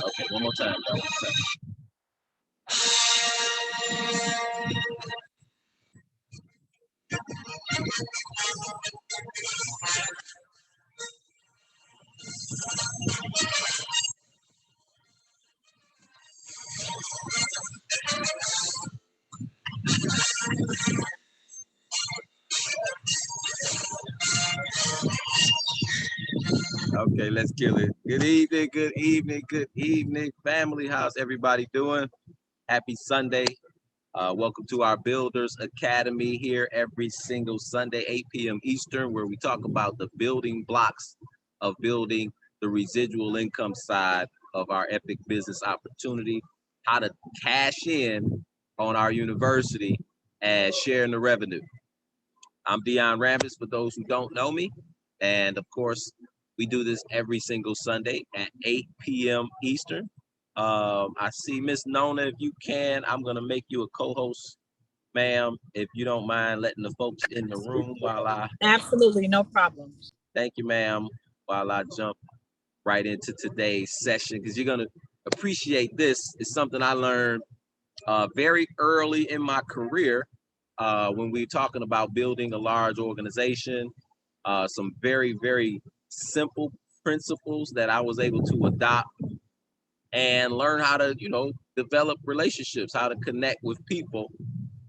Okay, one more time. Okay, let's kill it. Good evening, good evening, good evening, family. How's everybody doing? Happy Sunday. Welcome to our Builders Academy here every single Sunday, 8 p.m. Eastern, where we talk about the building blocks of building the residual income side of our epic business opportunity, how to cash in on our university and sharing the revenue. I'm Dion Rambis, for those who don't know me. And of course, we do this every single Sunday at 8 p.m. Eastern. I see Miss Nona, if you can, I'm going to make you a co-host, ma'am, if you don't mind letting the folks in the room while I... Absolutely, no problem. Thank you, ma'am, while I jump right into today's session, because you're going to appreciate this. It's something I learned very early in my career when we were talking about building a large organization. Some very, very simple principles that I was able to adopt and learn how to, develop relationships, how to connect with people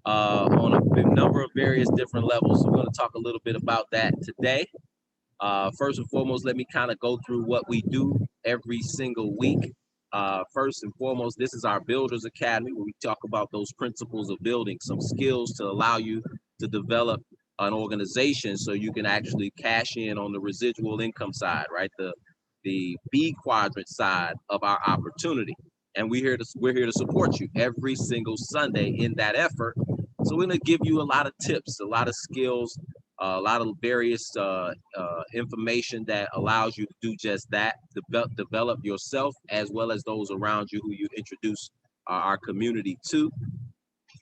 on a number of various different levels. So we're going to talk a little bit about that today. First and foremost, let me kind of go through what we do every single week. First and foremost, this is our Builders Academy, where we talk about those principles of building, some skills to allow you to develop an organization so you can actually cash in on the residual income side, right? The B quadrant side of our opportunity. And we're here to support you every single Sunday in that effort. So we're going to give you a lot of tips, a lot of skills, a lot of various information that allows you to do just that, develop yourself as well as those around you who you introduce our community to.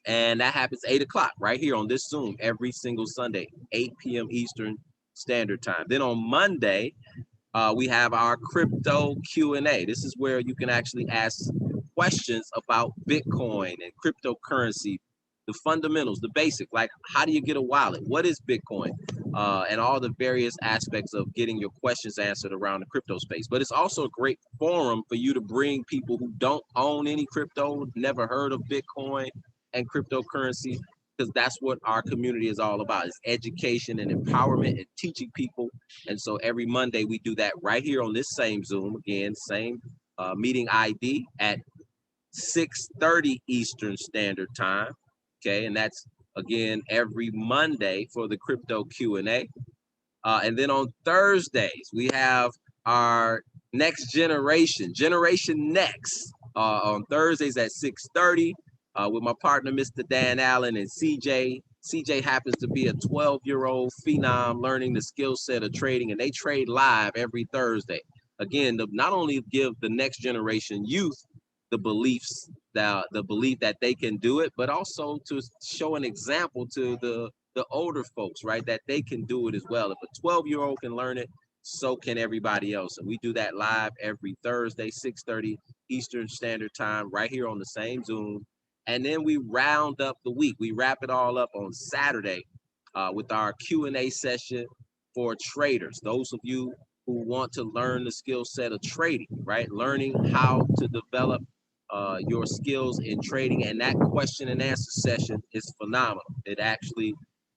And that happens 8 o'clock right here on this Zoom every single Sunday, 8 p.m. Eastern Standard Time. Then on Monday, we have our crypto Q&A. This is where you can actually ask questions about Bitcoin and cryptocurrency, the fundamentals, the basic, like how do you get a wallet? What is Bitcoin? And all the various aspects of getting your questions answered around the crypto space. But it's also a great forum for you to bring people who don't own any crypto, never heard of Bitcoin and cryptocurrency, because that's what our community is all about, is education and empowerment and teaching people. And so every Monday we do that right here on this same Zoom, again, same meeting ID at 6:30 Eastern Standard Time. Okay, and that's again every Monday for the crypto Q&A. And then on Thursdays we have our next generation next on Thursdays at 6:30 with my partner Mr. Dan Allen and CJ. CJ happens to be a 12-year-old phenom learning the skill set of trading, and they trade live every Thursday. Again, to not only give the next generation youth the belief that they can do it, but also to show an example to the older folks, right, that they can do it as well. If a 12-year-old can learn it, so can everybody else. And we do that live every Thursday, 6:30 Eastern Standard Time, right here on the same Zoom. And then we round up the week. We wrap it all up on Saturday with our Q&A session for traders. Those of you who want to learn the skill set of trading, right? Learning how to develop your skills in trading. And that question and answer session is phenomenal. It actually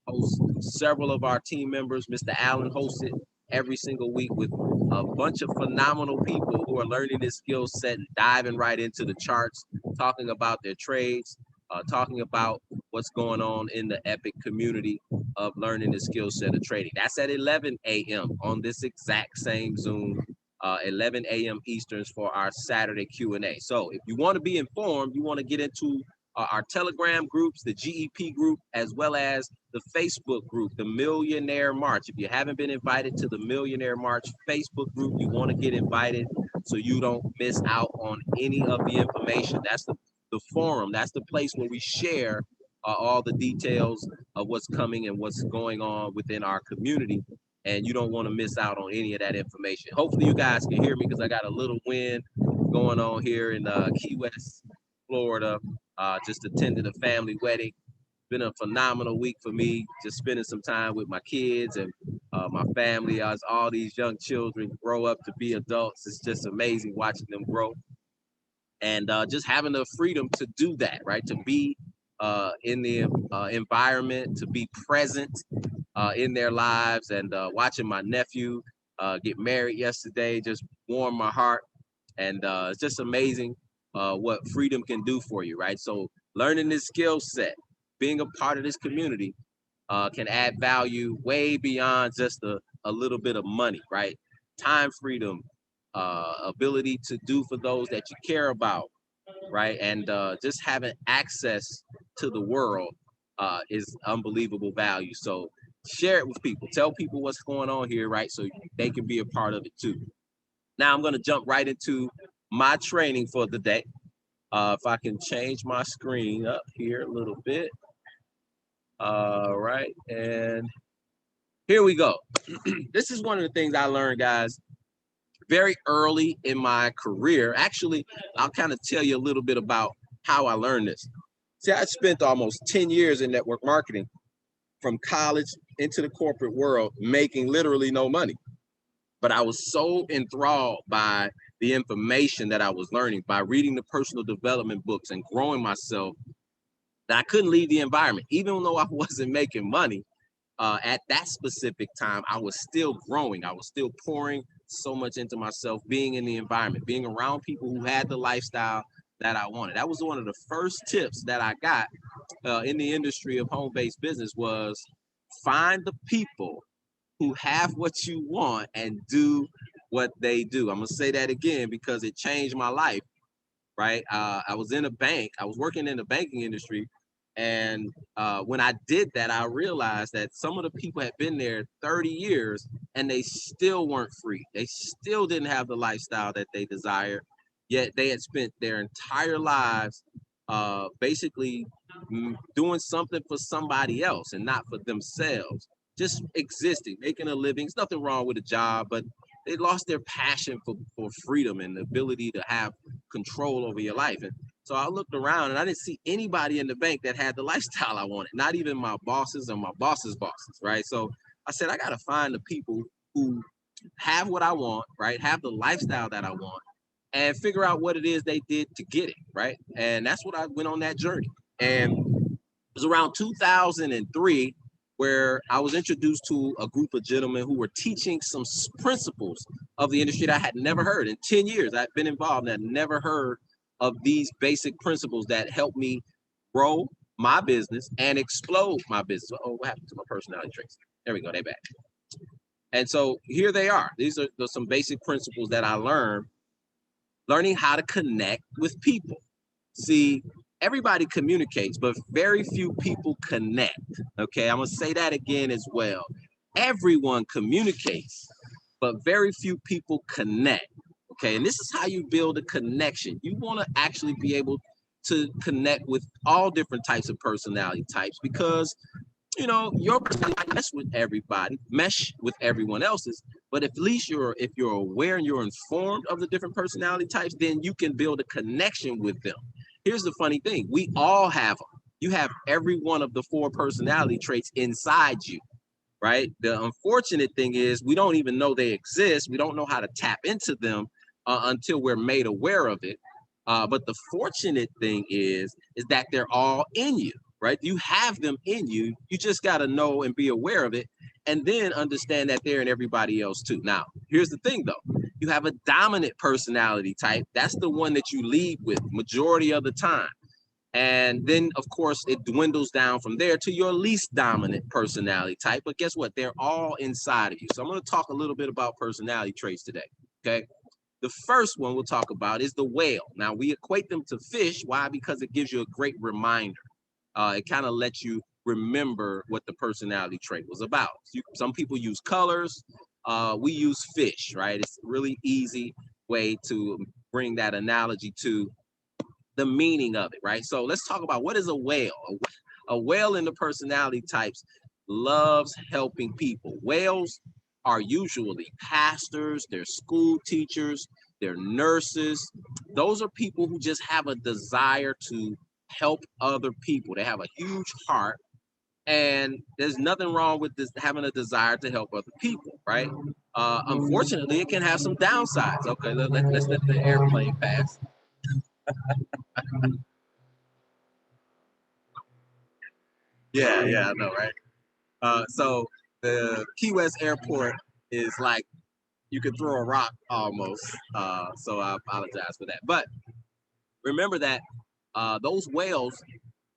hosts several of our team members. Mr. Allen hosts it every single week with a bunch of phenomenal people who are learning this skill set and diving right into the charts, talking about their trades, talking about what's going on in the Epic community of learning the skill set of trading. That's at 11 a.m. on this exact same Zoom, 11 a.m. Easterns for our Saturday Q&A. So if you want to be informed, you want to get into our Telegram groups, the GEP group, as well as the Facebook group, the Millionaire March. If you haven't been invited to the Millionaire March Facebook group, you want to get invited so you don't miss out on any of the information. That's the forum. That's the place where we share all the details of what's coming and what's going on within our community. And you don't want to miss out on any of that information. Hopefully you guys can hear me because I got a little wind going on here in Key West, Florida. Just attended a family wedding. Been a phenomenal week for me, just spending some time with my kids and my family. As all these young children grow up to be adults, it's just amazing watching them grow. And just having the freedom to do that, right? To be in the environment, to be present in their lives, and watching my nephew get married yesterday just warmed my heart. And it's just amazing what freedom can do for you, right? So learning this skill set, being a part of this community can add value way beyond just a little bit of money, right? Time freedom, ability to do for those that you care about, right? And just having access to the world is unbelievable value. So share it with people. Tell people what's going on here, right? So they can be a part of it too. Now I'm going to jump right into my training for the day. If I can change my screen up here a little bit. All right, and here we go. This is one of the things I learned, guys, very early in my career. Actually, I'll kind of tell you a little bit about how I learned this. See, I spent almost 10 years in network marketing from college into the corporate world, making literally no money. But I was so enthralled by the information that I was learning, by reading the personal development books and growing myself, that I couldn't leave the environment. Even though I wasn't making money at that specific time, I was still growing. I was still pouring so much into myself, being in the environment, being around people who had the lifestyle that I wanted. That was one of the first tips that I got in the industry of home-based business, was find the people who have what you want and do what they do. I'm gonna say that again because it changed my life, right? I was in a bank. I was working in the banking industry. And when I did that, I realized that some of the people had been there 30 years and they still weren't free. They still didn't have the lifestyle that they desired, yet they had spent their entire lives basically doing something for somebody else and not for themselves, just existing, making a living. There's nothing wrong with a job, but they lost their passion for freedom and the ability to have control over your life. And so I looked around and I didn't see anybody in the bank that had the lifestyle I wanted, not even my bosses or my boss's bosses, right? So I said, I got to find the people who have what I want, right? Have the lifestyle that I want, and figure out what it is they did to get it, right? And that's what I went on that journey. And it was around 2003 where I was introduced to a group of gentlemen who were teaching some principles of the industry that I had never heard. In 10 years I've been involved and I'd never heard of these basic principles that helped me grow my business and explode my business. Oh, what happened to my personality traits? There we go, they back. And so here they are. These are some basic principles that I learned, learning how to connect with people. See, everybody communicates, but very few people connect. Okay, I'm gonna say that again as well. Everyone communicates, but very few people connect. Okay, and this is how you build a connection. You want to actually be able to connect with all different types of personality types, because your personality might mesh with everyone else's, but at least if you're aware and you're informed of the different personality types, then you can build a connection with them. Here's the funny thing. We all have them. You have every one of the 4 personality traits inside you, right? The unfortunate thing is we don't even know they exist. We don't know how to tap into them until we're made aware of it. But the fortunate thing is that they're all in you, right? You have them in you. You just got to know and be aware of it. and then understand that they're in everybody else too. Now, here's the thing though. You have a dominant personality type. That's the one that you lead with majority of the time. And then, of course, it dwindles down from there to your least dominant personality type. But guess what? They're all inside of you. So I'm going to talk a little bit about personality traits today. Okay. The first one we'll talk about is the whale. Now, we equate them to fish. Why? Because it gives you a great reminder. It kind of lets you remember what the personality trait was about. Some people use colors. We use fish, right? It's a really easy way to bring that analogy to the meaning of it, right? So let's talk about what is a whale. A whale in the personality types loves helping people. Whales are usually pastors, they're school teachers, they're nurses. Those are people who just have a desire to help other people. They have a huge heart, and there's nothing wrong with this having a desire to help other people, right? Unfortunately, it can have some downsides. Okay, let's let the airplane pass. Yeah, I know, right? So the Key West Airport is like you could throw a rock almost. So I apologize for that. But remember that those whales,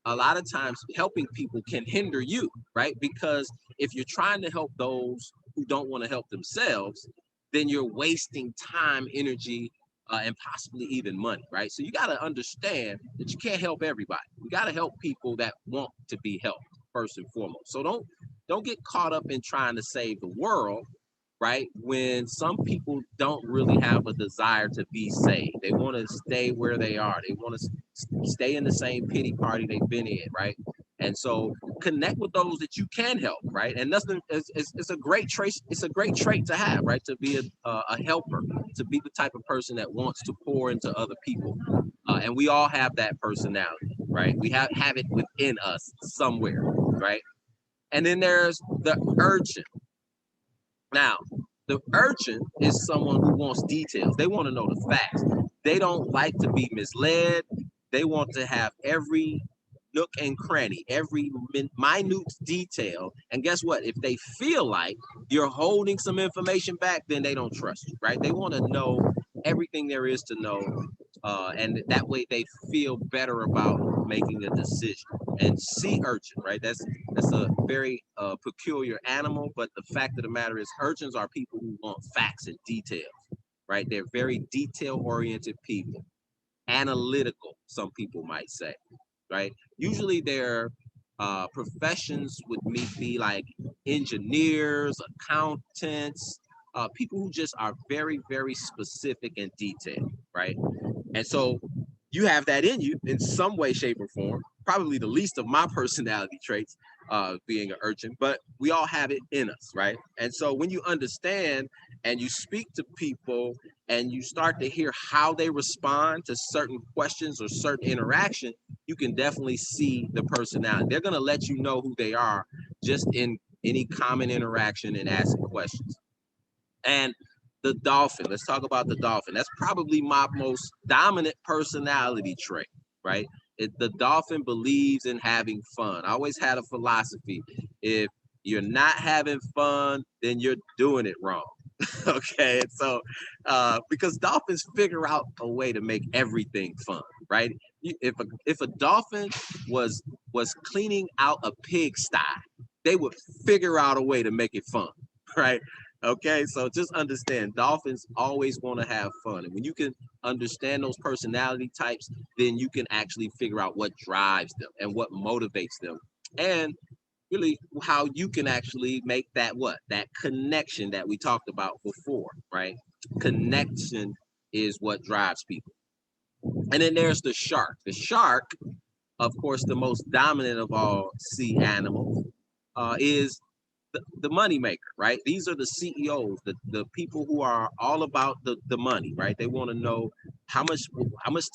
a lot of times helping people can hinder you, right? Because if you're trying to help those who don't want to help themselves, then you're wasting time, energy, and possibly even money, right? So you got to understand that you can't help everybody. You got to help people that want to be helped first and foremost. So don't get caught up in trying to save the world, right? When some people don't really have a desire to be saved, they want to stay where they are. They want to stay in the same pity party they've been in, right? And so connect with those that you can help, right? And nothing it's a great trait. It's a great trait to have, right? To be a helper, to be the type of person that wants to pour into other people. And we all have that personality, right? We have it within us somewhere, right? And then there's the urgent. Now, the urgent is someone who wants details. They want to know the facts. They don't like to be misled. They want to have every nook and cranny, every minute detail. And guess what? If they feel like you're holding some information back, then they don't trust you, right? They want to know everything there is to know. And that way they feel better about making a decision. And sea urchin, right? That's a very peculiar animal, but the fact of the matter is urchins are people who want facts and details, right? They're very detail-oriented people, analytical, some people might say, right? Usually their professions would be like engineers, accountants, people who just are very, very specific and detailed, right? And so you have that in you in some way, shape, or form. Probably the least of my personality traits, being an urchin, but we all have it in us, right? And so when you understand and you speak to people and you start to hear how they respond to certain questions or certain interaction, you can definitely see the personality. They're going to let you know who they are just in any common interaction and asking questions. And the dolphin, let's talk about the dolphin. That's probably my most dominant personality trait, right? The dolphin believes in having fun. I always had a philosophy. If you're not having fun, then you're doing it wrong. Okay. And so, because dolphins figure out a way to make everything fun, right? If a dolphin was cleaning out a pigsty, they would figure out a way to make it fun, right? Okay, so just understand dolphins always want to have fun. And when you can understand those personality types, then you can actually figure out what drives them and what motivates them. And really how you can actually make that connection that we talked about before, right? Connection is what drives people. And then there's the shark. The shark, of course, the most dominant of all sea animals, is the money maker, right? These are the CEOs, the people who are all about the money, right? They want to know how much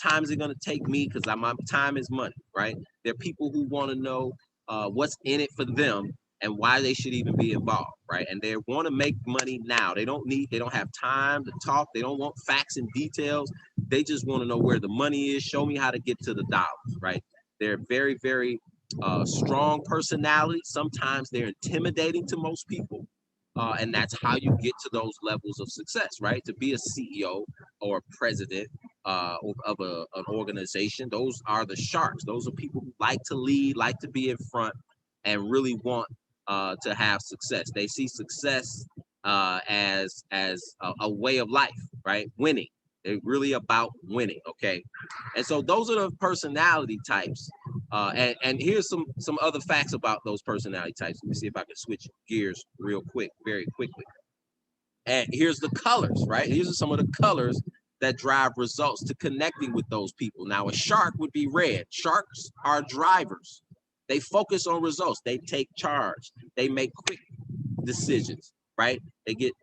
time is it going to take me because my time is money, right? They're people who want to know what's in it for them and why they should even be involved, right? And they want to make money now. They don't have time to talk. They don't want facts and details. They just want to know where the money is. Show me how to get to the dollars, right? They're very, very strong personality. Sometimes they're intimidating to most people. And that's how you get to those levels of success, right? To be a CEO or a president of an organization, those are the sharks. Those are people who like to lead, like to be in front, and really want to have success. They see success as a way of life, right? Winning. They're really about winning. Okay, and so those are the personality types. And here's some other facts about those personality types. Let me see if I can switch gears real quick, very quickly. And here's the colors, right? These are some of the colors that drive results to connecting with those people. Now, a shark would be red. Sharks are drivers. They focus on results. They take charge. They make quick decisions, right? They get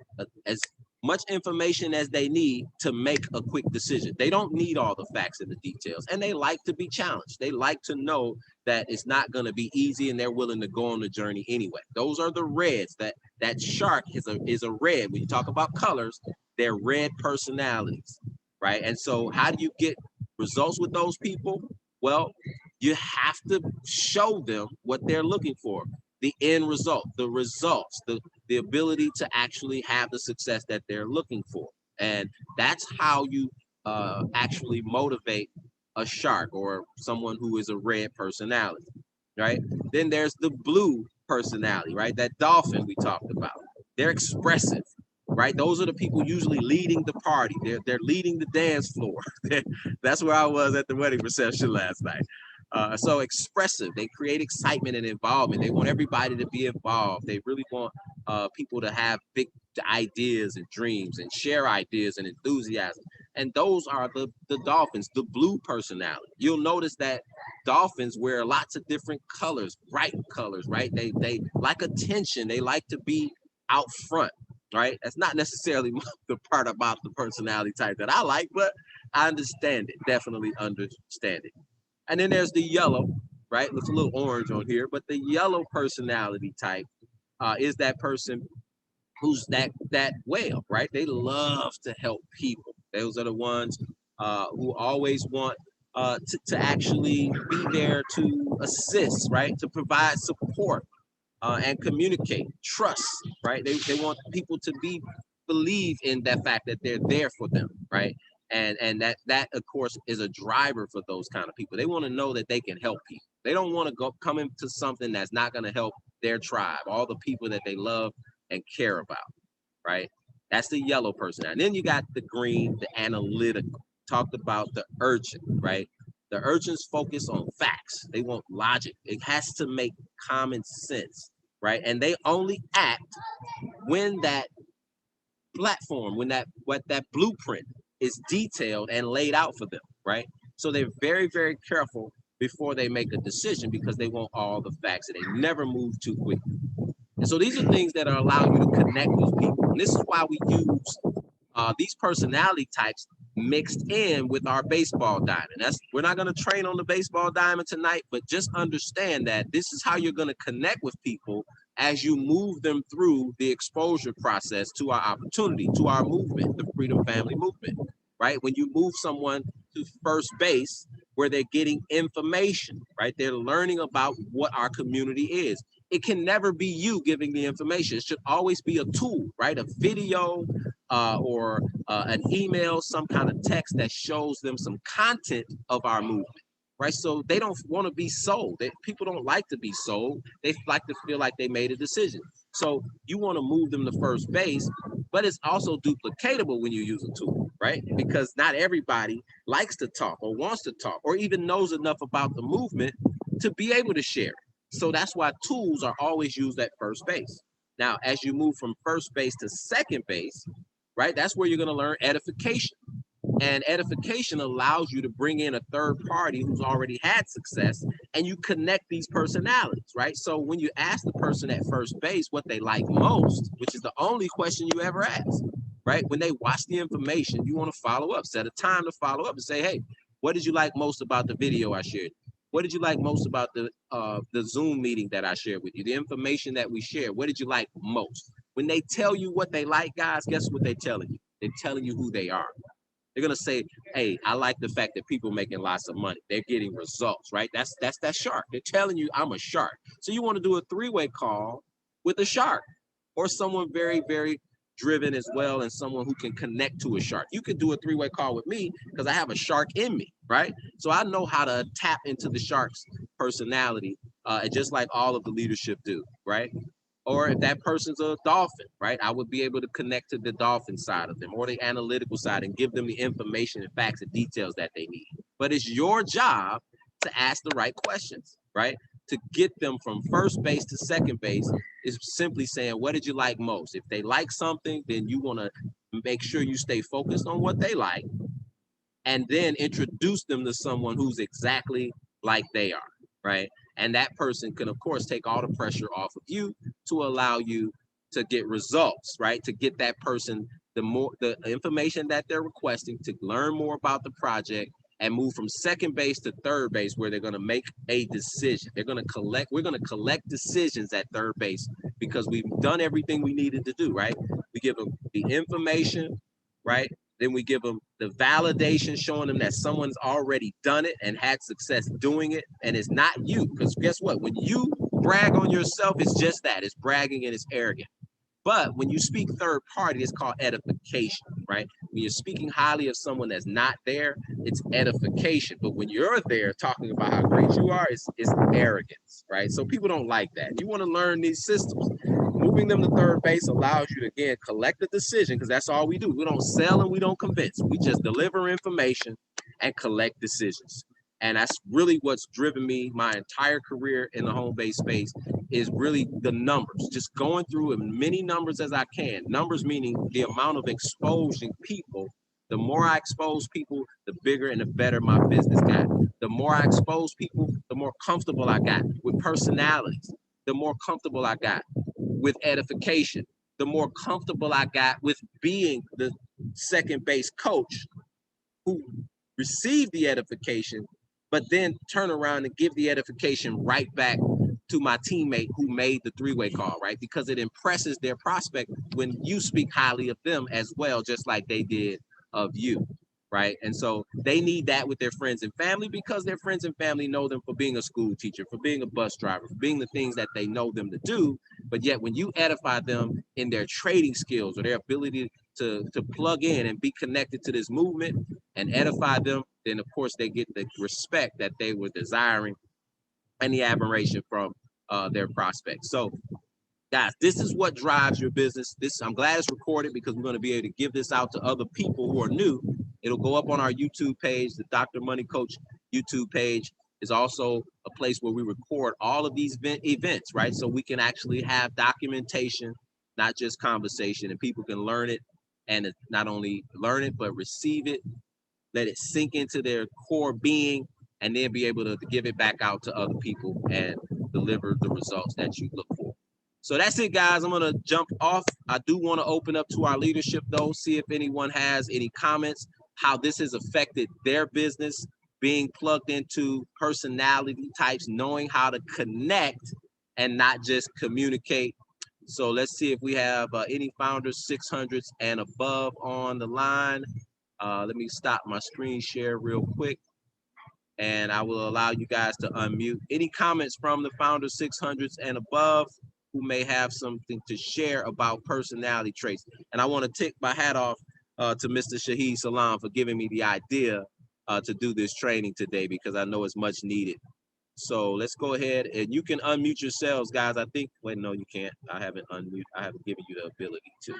as much information as they need to make a quick decision. They don't need all the facts and the details, and they like to be challenged. They like to know that it's not going to be easy, and they're willing to go on the journey anyway. Those are the reds. That shark is a red. When you talk about colors, they're red personalities, right? And so, how do you get results with those people? Well, you have to show them what they're looking for, the end result, the results, the ability to actually have the success that they're looking for. And that's how you actually motivate a shark or someone who is a red personality, right? Then there's the blue personality, right? That dolphin we talked about. They're expressive, right? Those are the people usually leading the party. They're leading the dance floor. That's where I was at the wedding reception last night. So expressive, they create excitement and involvement. They want everybody to be involved. They really want people to have big ideas and dreams and share ideas and enthusiasm. And those are the dolphins, the blue personality. You'll notice that dolphins wear lots of different colors, bright colors, right? They like attention. They like to be out front, right? That's not necessarily the part about the personality type that I like, but I understand it, definitely understand it. And then there's the yellow, right? Looks a little orange on here, but the yellow personality type is that person who's that whale, right? They love to help people. Those are the ones who always want to actually be there to assist, right? To provide support and communicate, trust, right? They want people to believe in that fact that they're there for them, right? And that of course is a driver for those kind of people. They want to know that they can help people. They don't want to go come into something that's not going to help their tribe, all the people that they love and care about, right? That's the yellow person. And then you got the green, the analytical. Talked about the urchin, right? The urchins focus on facts. They want logic. It has to make common sense, right? And they only act when that platform, when that blueprint is detailed and laid out for them, right? So they're very, very careful before they make a decision because they want all the facts and they never move too quickly. And so these are things that are allowing you to connect with people. And this is why we use these personality types mixed in with our baseball diamond. We're not going to train on the baseball diamond tonight, but just understand that this is how you're going to connect with people as you move them through the exposure process to our opportunity, to our movement, the Freedom Family movement, right? When you move someone to first base where they're getting information, right? They're learning about what our community is. It can never be you giving the information. It should always be a tool, right? A video or an email, some kind of text that shows them some content of our movement, right? So they don't want to be sold. People don't like to be sold. They like to feel like they made a decision. So you want to move them to first base, but it's also duplicatable when you use a tool, right? Because not everybody likes to talk or wants to talk or even knows enough about the movement to be able to share it. So that's why tools are always used at first base. Now, as you move from first base to second base, right, that's where you're going to learn edification. And edification allows you to bring in a third party who's already had success and you connect these personalities, right? So when you ask the person at first base what they like most, which is the only question you ever ask, right? When they watch the information, you want to follow up, set a time to follow up and say, hey, what did you like most about the video I shared? What did you like most about the Zoom meeting that I shared with you? The information that we shared, what did you like most? When they tell you what they like, guys, guess what they're telling you? They're telling you who they are. They're going to say, hey, I like the fact that people making lots of money. They're getting results, right? That's that shark. They're telling you I'm a shark. So you want to do a three-way call with a shark or someone very, very driven as well, and someone who can connect to a shark. You can do a three-way call with me because I have a shark in me, right? So I know how to tap into the shark's personality, just like all of the leadership do, right? Or if that person's a dolphin, right? I would be able to connect to the dolphin side of them or the analytical side and give them the information and facts and details that they need. But it's your job to ask the right questions, right? To get them from first base to second base is simply saying, what did you like most? If they like something, then you want to make sure you stay focused on what they like and then introduce them to someone who's exactly like they are, right? And that person can, of course, take all the pressure off of you to allow you to get results, right? To get that person the information that they're requesting to learn more about the project and move from second base to third base where they're going to make a decision. We're going to collect decisions at third base because we've done everything we needed to do, right? We give them the information, right? Then we give them the validation, showing them that someone's already done it and had success doing it. And it's not you. Because guess what? When you brag on yourself, it's just that. It's bragging and it's arrogant. But when you speak third party, it's called edification, right? When you're speaking highly of someone that's not there, it's edification. But when you're there talking about how great you are, it's arrogance, right? So people don't like that. You want to learn these systems. Moving them to third base allows you to, again, collect the decision because that's all we do. We don't sell and we don't convince. We just deliver information and collect decisions. And that's really what's driven me my entire career in the home base space is really the numbers, just going through as many numbers as I can. Numbers meaning the amount of exposing people. The more I expose people, the bigger and the better my business got. The more I expose people, the more comfortable I got with personalities, the more comfortable I got with edification, the more comfortable I got with being the second base coach who received the edification, but then turn around and give the edification right back to my teammate who made the three-way call, right? Because it impresses their prospect when you speak highly of them as well, just like they did of you, right? And so they need that with their friends and family because their friends and family know them for being a school teacher, for being a bus driver, for being the things that they know them to do. But yet when you edify them in their trading skills or their ability to plug in and be connected to this movement and edify them, then of course they get the respect that they were desiring and the admiration from their prospects. So guys, this is what drives your business. I'm glad it's recorded because we're going to be able to give this out to other people who are new. It'll go up on our YouTube page. The Dr. Money Coach YouTube page is also a place where we record all of these events, right? So we can actually have documentation, not just conversation, and people can learn it and not only learn it, but receive it, let it sink into their core being, and then be able to give it back out to other people and deliver the results that you look for. So that's it, guys. I'm going to jump off. I do want to open up to our leadership, though, see if anyone has any comments, how this has affected their business, being plugged into personality types, knowing how to connect and not just communicate. So let's see if we have any founders 600s and above on the line. Let me stop my screen share real quick, and I will allow you guys to unmute. Any comments from the founder 600s and above who may have something to share about personality traits? And I want to tip my hat off to Mr. Shahid Salam for giving me the idea to do this training today because I know it's much needed. So let's go ahead and you can unmute yourselves, guys. I think, wait, no, you can't. I haven't given you the ability to.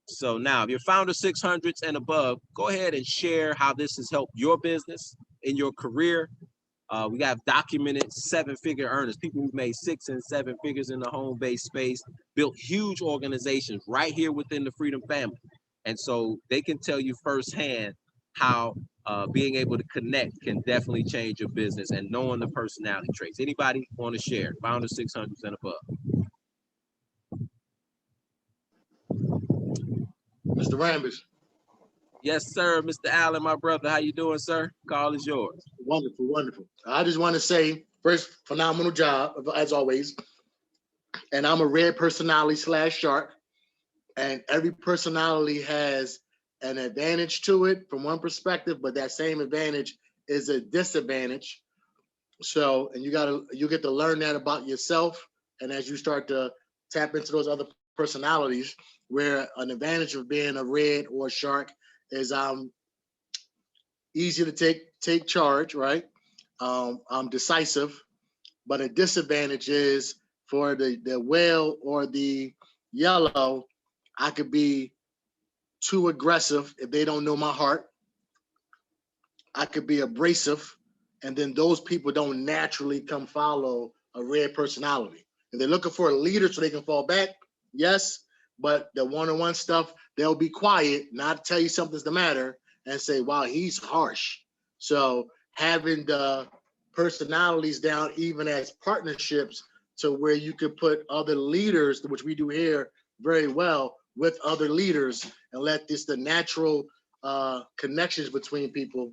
So now if you're founder 600s and above, go ahead and share how this has helped your business in your career. We got documented 7-figure earners, people who made 6 and 7 figures in the home-based space, built huge organizations right here within the Freedom family. And so they can tell you firsthand how being able to connect can definitely change your business and knowing the personality traits. Anybody want to share? Founder 600s and above. Mr. Rambis. Yes, sir. Mr. Allen, my brother. How you doing, sir? Call is yours. Wonderful, wonderful. I just want to say, first, phenomenal job, as always. And I'm a red personality / shark. And every personality has an advantage to it from one perspective, but that same advantage is a disadvantage. So, and you get to learn that about yourself. And as you start to tap into those other personalities, where an advantage of being a red or a shark is easy to take charge, right? I'm decisive, but a disadvantage is for the whale or the yellow, I could be too aggressive if they don't know my heart. I could be abrasive, and then those people don't naturally come follow a red personality. If they're looking for a leader so they can fall back, yes, but the one-on-one stuff, they'll be quiet, not tell you something's the matter, and say, wow, he's harsh. So having the personalities down even as partnerships to where you could put other leaders, which we do here very well, with other leaders, and let the natural connections between people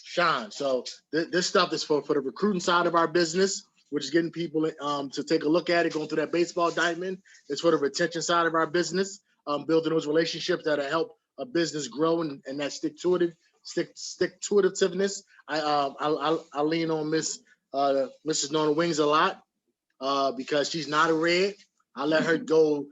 shine. So this stuff is for the recruiting side of our business, which is getting people to take a look at it, going through that baseball diamond. It's for the retention side of our business, building those relationships that help a business grow and that stick-to-itiveness. I lean on Mrs. Nona Wings a lot because she's not a red. I let her go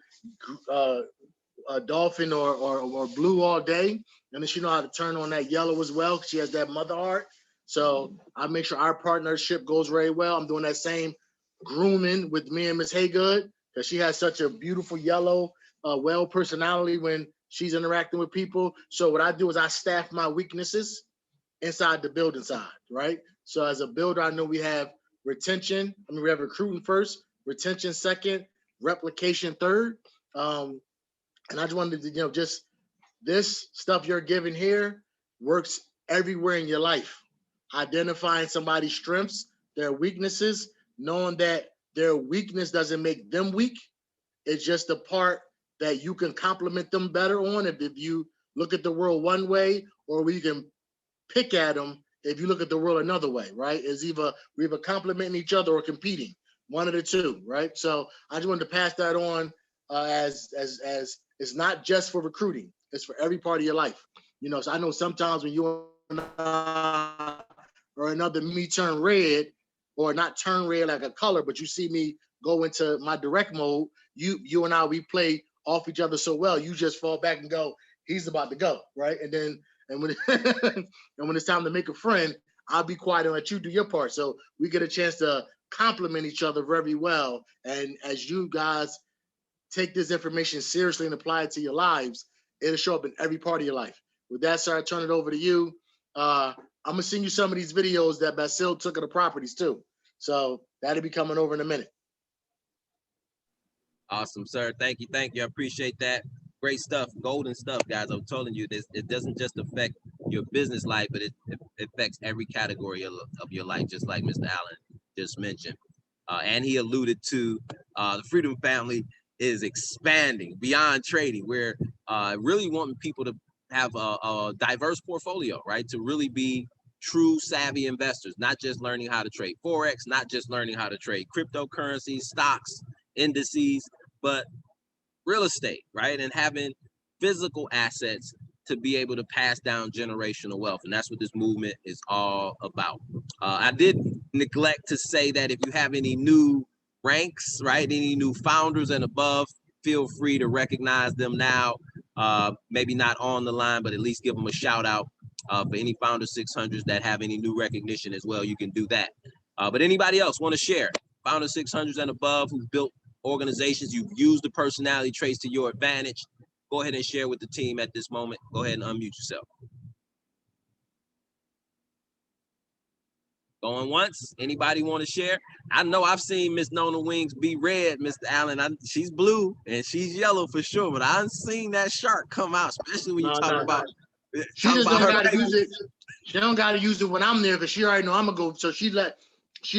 dolphin or blue all day, and then she know how to turn on that yellow as well. She has that mother heart. So I make sure our partnership goes very well. I'm doing that same grooming with me and Miss Haygood because she has such a beautiful yellow well personality when she's interacting with people. So what I do is I staff my weaknesses inside the building side, right? So as a builder, I know we have retention. I mean, we have recruiting first, retention second, replication third. And I just wanted to, just this stuff you're giving here works everywhere in your life. Identifying somebody's strengths, their weaknesses, knowing that their weakness doesn't make them weak. It's just the part that you can complement them better on if you look at the world one way, or we can pick at them if you look at the world another way, right? It's either we're complementing each other or competing, one of the two, right? So I just wanted to pass that on as it's not just for recruiting, it's for every part of your life. So I know sometimes when you and I or another me turn red, or not turn red like a color, but you see me go into my direct mode, you and I, we play off each other so well, you just fall back and go, he's about to go, right? And when and when it's time to make a friend, I'll be quiet and let you do your part. So we get a chance to complement each other very well. And as you guys take this information seriously and apply it to your lives, it'll show up in every part of your life. With that, sir, I turn it over to you. I'm gonna send you some of these videos that Basil took of the properties too. So that'll be coming over in a minute. Awesome, sir. Thank you. I appreciate that. Great stuff, golden stuff, guys. I'm telling you, this it doesn't just affect your business life, but it affects every category of your life, just like Mr. Allen just mentioned. And he alluded to the Freedom Family is expanding beyond trading. We're really wanting people to have a diverse portfolio, right? To really be true savvy investors, not just learning how to trade Forex, not just learning how to trade cryptocurrencies, stocks, indices, but real estate, right? And having physical assets to be able to pass down generational wealth. And that's what this movement is all about. I did neglect to say that if you have any new ranks, right, any new founders and above, feel free to recognize them now. Maybe not on the line, but at least give them a shout out. For any Founder 600s that have any new recognition as well, you can do that. But anybody else want to share? Founder 600s and above who've built organizations, you've used the personality traits to your advantage, go ahead and share with the team at this moment. Go ahead and unmute yourself. Going once. Anybody want to share? I know I've seen Miss Nona Wings be red, Mr. Allen. She's blue and she's yellow for sure, but I've seen that shark come out, especially when you talk about. She just don't got to use it. She don't got to use it when I'm there because she already know I'm gonna go. So she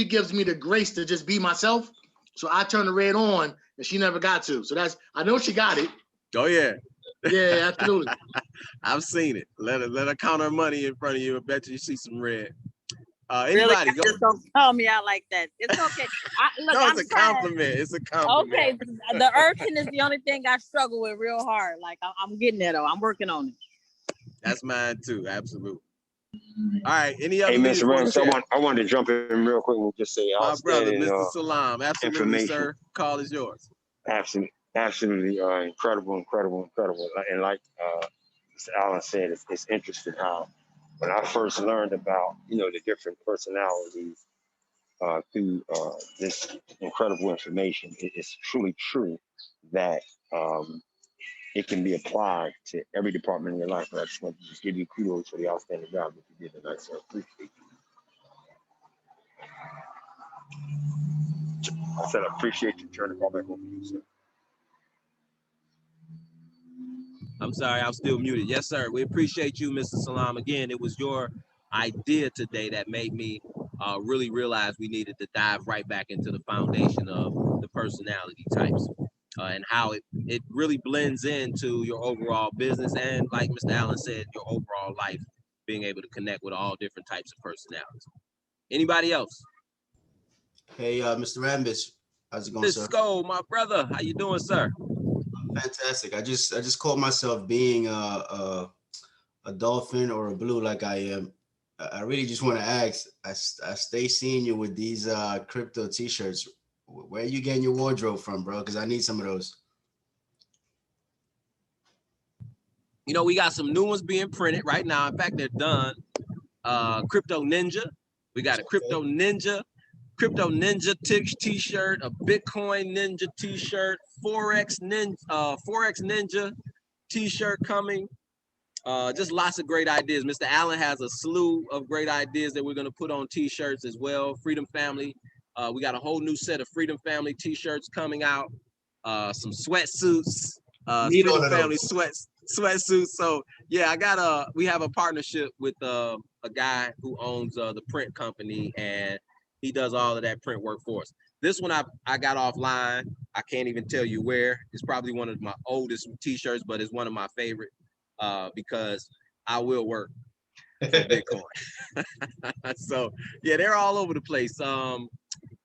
gives me the grace to just be myself. So I turn the red on and she never got to. So I know she got it. Oh yeah. Yeah, absolutely. I've seen it. Let her count her money in front of you. I bet you see some red. Really, Anybody go? just don't call me out like that. It's okay. Look, No, it's I'm a trying. compliment. It's a compliment. Okay, the urchin is the only thing I struggle with real hard. Like I'm getting there though. I'm working on it. That's mine too. Absolutely. All right. Any other Hey, leaders Mr. want Rams, to share? I wanted to jump in real quick and just say My brother, outstanding Mr. Salam. Absolutely, information. sir. Call is yours. Absolutely incredible. And like Mr. Allen said, it's interesting how when I first learned about, the different personalities through this incredible information, it's truly true that it can be applied to every department in your life. And I just want to just give you kudos for the outstanding job that you did tonight, sir. Appreciate you. I said I appreciate you. Turn the call back over to you, sir. I'm sorry, I'm still muted. Yes, sir. We appreciate you, Mr. Salam. Again, it was your idea today that made me really realize we needed to dive right back into the foundation of the personality types and how it really blends into your overall business and, like Mr. Allen said, your overall life, being able to connect with all different types of personalities. Anybody else? Hey, Mr. Rambis, how's it going, sir? Cisco, my brother, how you doing, sir? Fantastic. I just called myself being a dolphin or a blue like I am. I really just want to ask. I stay seeing you with these crypto T-shirts. Where are you getting your wardrobe from, bro? Because I need some of those. We got some new ones being printed right now. In fact, they're done. Crypto Ninja. We got a Crypto Ninja T-shirt, a Bitcoin Ninja T-shirt, Forex Ninja T-shirt coming. Just lots of great ideas. Mr. Allen has a slew of great ideas that we're going to put on T-shirts as well. Freedom Family. We got a whole new set of Freedom Family T-shirts coming out. Some sweatsuits. Freedom Family sweatsuits. So yeah, we have a partnership with a guy who owns the print company, and he does all of that print work for us. This one I got offline. I can't even tell you where. It's probably one of my oldest T-shirts, but it's one of my favorite because I will work for Bitcoin. So yeah, they're all over the place.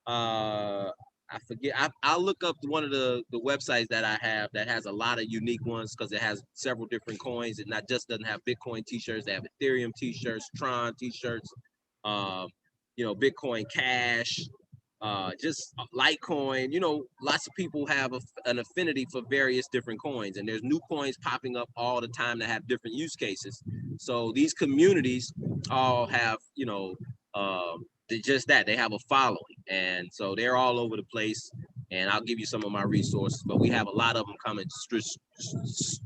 I forget. I'll look up one of the websites that I have that has a lot of unique ones because it has several different coins. It not just doesn't have Bitcoin T-shirts. They have Ethereum T-shirts, Tron T-shirts, Bitcoin Cash, just Litecoin. Lots of people have an affinity for various different coins, and there's new coins popping up all the time that have different use cases. So these communities all have, just that they have a following, and so they're all over the place. And I'll give you some of my resources, but we have a lot of them coming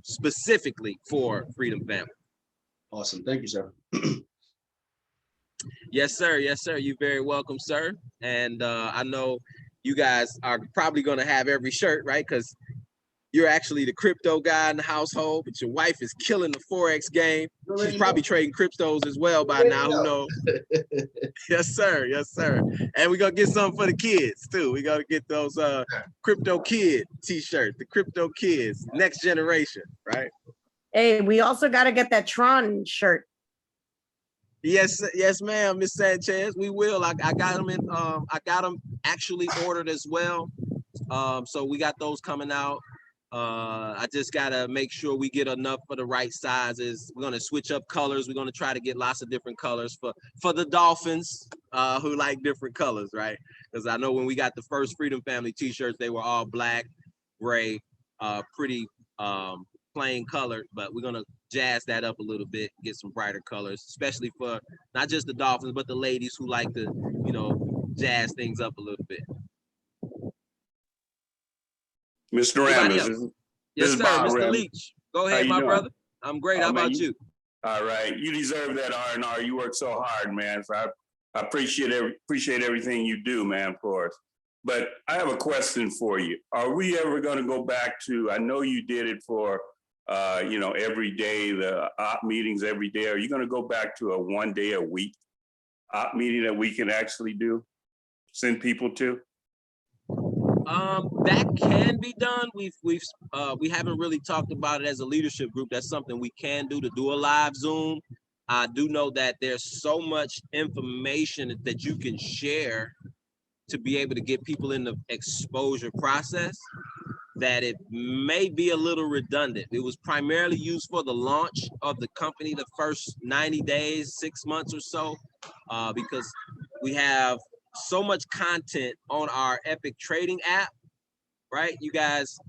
specifically for Freedom Family. Awesome. Thank you, sir. Yes, sir. Yes, sir. You're very welcome, sir. And I know you guys are probably going to have every shirt, right? Because you're actually the crypto guy in the household, but your wife is killing the Forex game. She's probably trading cryptos as well by now. Who knows? Yes, sir. Yes, sir. And we're going to get something for the kids, too. We got to get those crypto kid T-shirts, the crypto kids, next generation, right? Hey, we also got to get that Tron shirt. Yes, yes, ma'am, Miss Sanchez. We will. I got them in. I got them actually ordered as well. So we got those coming out. I just gotta make sure we get enough for the right sizes. We're gonna switch up colors. We're gonna try to get lots of different colors for the Dolphins who like different colors, right? Because I know when we got the first Freedom Family T-shirts, they were all black, gray, pretty plain colored, but we're gonna jazz that up a little bit, get some brighter colors, especially for not just the Dolphins, but the ladies who like to, jazz things up a little bit. Mr. Rambis, Yes, sir, Bob Mr. Rambis. Leach. Go ahead, my brother. I'm great. How about you? All right, you deserve that R&R. You work so hard, man. So I appreciate everything you do, man, for us. But I have a question for you. Are we ever going to go back to? I know you did it for, every day, the op meetings every day. Are you going to go back to a 1 day a week op meeting that we can actually send people to? That can be done. We haven't really talked about it as a leadership group. That's something we can do, to do a live Zoom I do know that there's so much information that you can share to be able to get people in the exposure process that it may be a little redundant. It was primarily used for the launch of the company, the first 90 days, 6 months or so, because we have so much content on our Epic Trading app, right? You guys,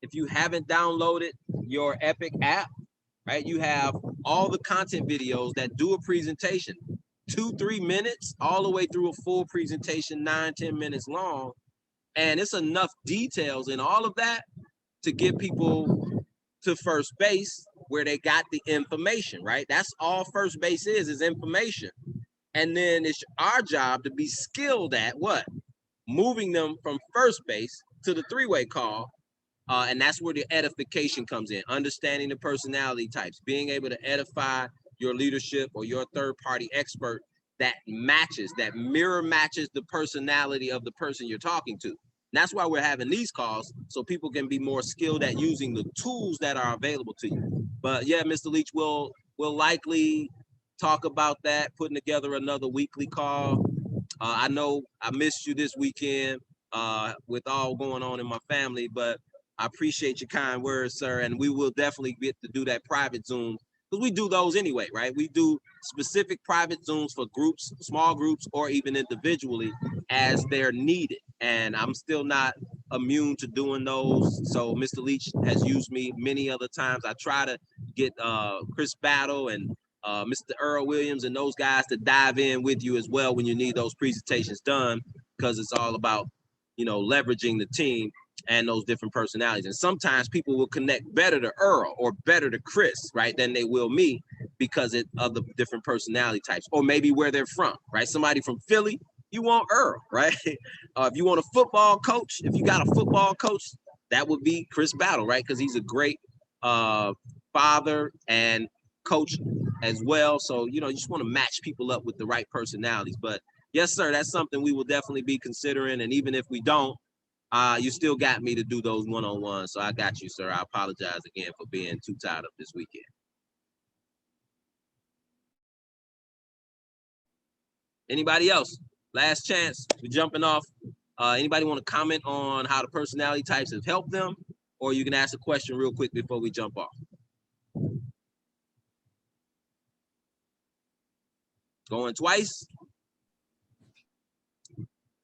if you haven't downloaded your Epic app, right, you have all the content videos that do a presentation, 2-3 minutes, all the way through a full presentation, 9-10 minutes long. And it's enough details in all of that to get people to first base where they got the information, right? That's all first base is information. And then it's our job to be skilled at what? Moving them from first base to the three-way call. And that's where the edification comes in, understanding the personality types, being able to edify your leadership or your third-party expert that matches, that mirror matches the personality of the person you're talking to. And that's why we're having these calls, so people can be more skilled at using the tools that are available to you. But yeah, Mr. Leach, we'll likely talk about that, putting together another weekly call. I know I missed you this weekend with all going on in my family, but I appreciate your kind words, sir. And we will definitely get to do that private Zoom, because we do those anyway, right? We do specific private Zooms for groups, small groups, or even individually as they're needed. And I'm still not immune to doing those. So Mr. Leach has used me many other times. I try to get Chris Battle and Mr. Earl Williams and those guys to dive in with you as well when you need those presentations done, because it's all about, leveraging the team and those different personalities. And sometimes people will connect better to Earl or better to Chris, right, than they will me, because of the different personality types, or maybe where they're from, right? Somebody from Philly, you want Earl, right? If you want a football coach, if you got a football coach, that would be Chris Battle, right? Because he's a great father and coach as well. So, you just want to match people up with the right personalities. But yes, sir, that's something we will definitely be considering. And even if we don't, you still got me to do those one-on-ones. So I got you, sir. I apologize again for being too tied up this weekend. Anybody else? Last chance. We're jumping off. Anybody want to comment on how the personality types have helped them? Or you can ask a question real quick before we jump off. Going twice?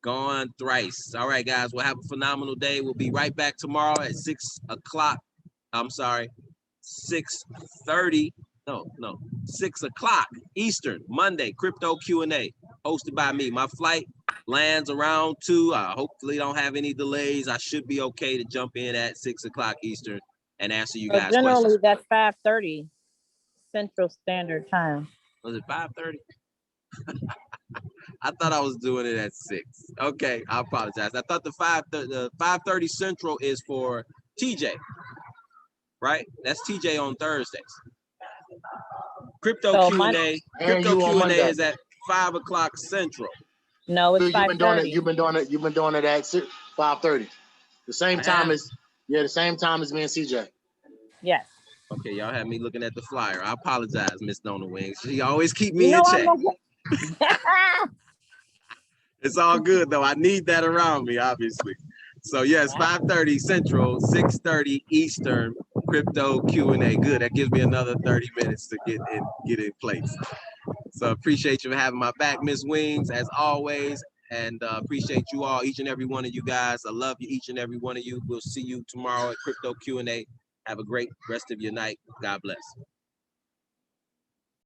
Gone thrice. All right, guys, we'll have a phenomenal day. We'll be right back tomorrow at 6 o'clock. I'm sorry, 6:30. No, 6 o'clock Eastern, Monday, Crypto Q&A, hosted by me. My flight lands around 2. I hopefully don't have any delays. I should be okay to jump in at 6 o'clock Eastern and answer you guys' generally, questions. that's 5:30 Central Standard Time. Was it 5:30? I thought I was doing it at 6. Okay, I apologize. I thought the 5:30 Central is for TJ, right? That's TJ on Thursdays. Crypto Q&A is at 5 o'clock Central. No, it's 5:30. You've been doing it at 5:30. The same time as me and CJ. Yes. Okay, y'all have me looking at the flyer. I apologize, Miss Nona Wings. She always keep me in check. It's all good though. I need that around me, obviously. So yes, 5:30 Central, 6:30 Eastern, Crypto Q&A. Good. That gives me another 30 minutes to get in place. So appreciate you for having my back, Miss Wings, as always. And appreciate you all, each and every one of you guys. I love you, each and every one of you. We'll see you tomorrow at Crypto Q&A. Have a great rest of your night. God bless.